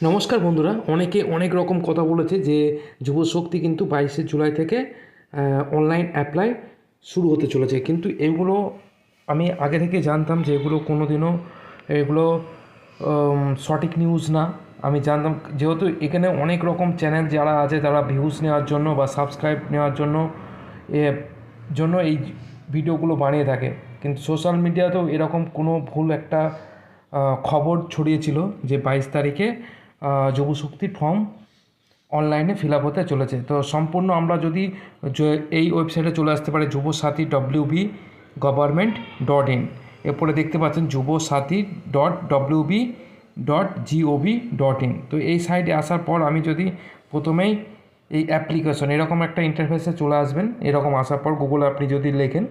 নমস্কার বন্ধুরা, অনেকে অনেক রকম কথা বলেছে যে যুবশক্তি কিন্তু 22শে জুলাই থেকে অনলাইন অ্যাপ্লাই শুরু হতে চলেছে, কিন্তু এগুলো আমি আগে থেকে জানতাম যে এগুলো কোনো দিনও এগুলো সঠিক নিউজ না। আমি জানতাম যেহেতু এখানে অনেক রকম চ্যানেল যারা আছে তারা ভিউজ নেওয়ার জন্য বা সাবস্ক্রাইব নেওয়ার জন্য এ এই ভিডিওগুলো বানিয়ে থাকে, কিন্তু সোশ্যাল মিডিয়াতেও এরকম কোনো ভুল একটা খবর ছড়িয়েছিল যে 22 তারিখে যুবশক্তির ফর্ম অনলাইনে ফিল আপ হতে চলেছে। তো সম্পূর্ণ আমরা যদি এই ওয়েবসাইটে চলে আসতে পারে যুবসাথী.wb.গভর্নমেন্ট.in, এরপরে দেখতে পাচ্ছেন যুবসাথী.wb.gov.in। তো এই সাইটে আসার পর আমি যদি প্রথমেই এই অ্যাপ্লিকেশন এরকম একটা ইন্টারফেসে চলে আসবেন, এরকম আসার পর গুগলে আপনি যদি লেখেন,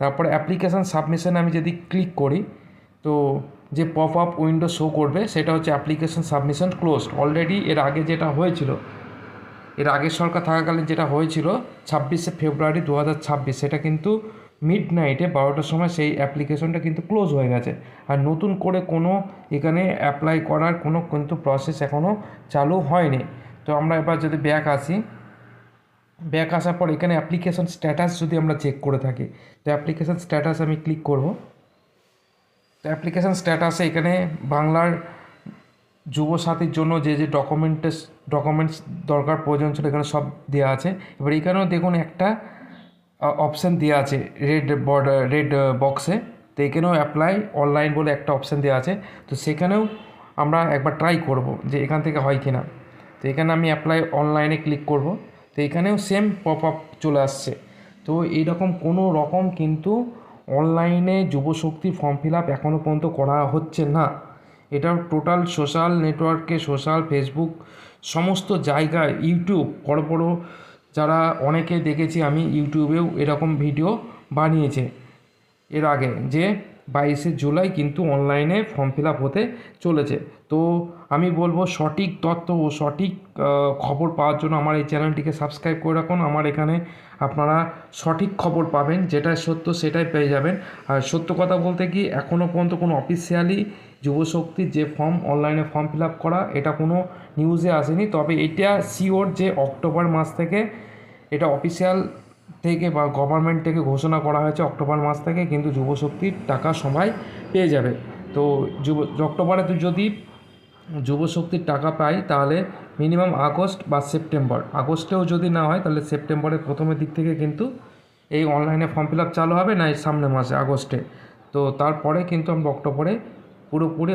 তারপরে অ্যাপ্লিকেশান সাবমিশনে আমি যদি ক্লিক করি, তো যে পপ আপ উইন্ডো শো করবে সেটা হচ্ছে অ্যাপ্লিকেশন সাবমিশন ক্লোজড। অলরেডি এর আগে যেটা হয়েছিল, এর আগের সরকার থাকাকালীন যেটা হয়েছিল 26শে ফেব্রুয়ারি 2026, সেটা কিন্তু মিড নাইটে 12টার সময় সেই অ্যাপ্লিকেশনটা কিন্তু ক্লোজ হয়ে গেছে। আর নতুন করে কোনো এখানে অ্যাপ্লাই করার কোনো কিন্তু প্রসেস এখনও চালু হয়নি। তো আমরা এবার যদি ব্যাক আসার পর এখানে অ্যাপ্লিকেশন স্ট্যাটাস যদি আমরা চেক করে থাকি, তো অ্যাপ্লিকেশন স্ট্যাটাস আমি ক্লিক করব। তো অ্যাপ্লিকেশান স্ট্যাটাসে এখানে বাংলার যুবসাথীর জন্য যে যে ডকুমেন্টস দরকার প্রয়োজন ছিল এখানে সব দেওয়া আছে। এবার এখানেও দেখুন একটা অপশান দেওয়া আছে রেড বক্সে, তো এখানেও অ্যাপ্লাই অনলাইন বলে একটা অপশান দেওয়া আছে। তো সেখানেও আমরা একবার ট্রাই করব যে এখান থেকে হয় কি না। তো এখানে আমি অ্যাপ্লাই অনলাইনে ক্লিক করব, তো এখানেও সেম পপ আপ চলে আসছে। তো এইরকম কোনো রকম কিন্তু অনলাইনে যুবশক্তি ফর্ম ফিল আপ এখনও পর্যন্ত করা হচ্ছে না। এটা টোটাল সোশ্যাল নেটওয়ার্কে, সোশ্যাল ফেসবুক সমস্ত জায়গায়, ইউটিউব বড় বড় যারা অনেকে দেখেছি আমি ইউটিউবেও এরকম ভিডিও বানিয়েছে এর আগে যে 22শে জুলাই কিন্তু অনলাইনে ফর্ম ফিল আপ হতে চলেছে। তো আমি বলবো সঠিক তথ্য ও সঠিক খবর পাওয়ার জন্য আমার এই চ্যানেলটিকে সাবস্ক্রাইব করে রাখুন। আমার এখানে আপনারা সঠিক খবর পাবেন, যেটা সত্য সেটাই পেয়ে যাবেন। আর সত্য কথা বলতে কি, এখনও পর্যন্ত কোনো অফিসিয়ালি যুবশক্তির যে অনলাইনে ফর্ম ফিল আপ করা এটা কোনো নিউজে আসেনি। তবে এটা শিওর যে অক্টোবর মাস থেকে এটা অফিসিয়াল থেকে বা গভর্নমেন্ট থেকে ঘোষণা করা হয়েছে, অক্টোবর মাস থেকে কিন্তু যুবশক্তির টাকা সবাই পেয়ে যাবে। তো অক্টোবরে তো যদি যুবশক্তির টাকা পাই তাহলে মিনিমাম আগস্ট বা সেপ্টেম্বর, আগস্টেও যদি না হয় তাহলে সেপ্টেম্বরের প্রথমের দিক থেকে কিন্তু এই অনলাইনে ফর্ম ফিল আপ চালু হবে, না এই সামনের মাসে আগস্টে। তো তারপরে কিন্তু আমরা অক্টোবরে পুরোপুরি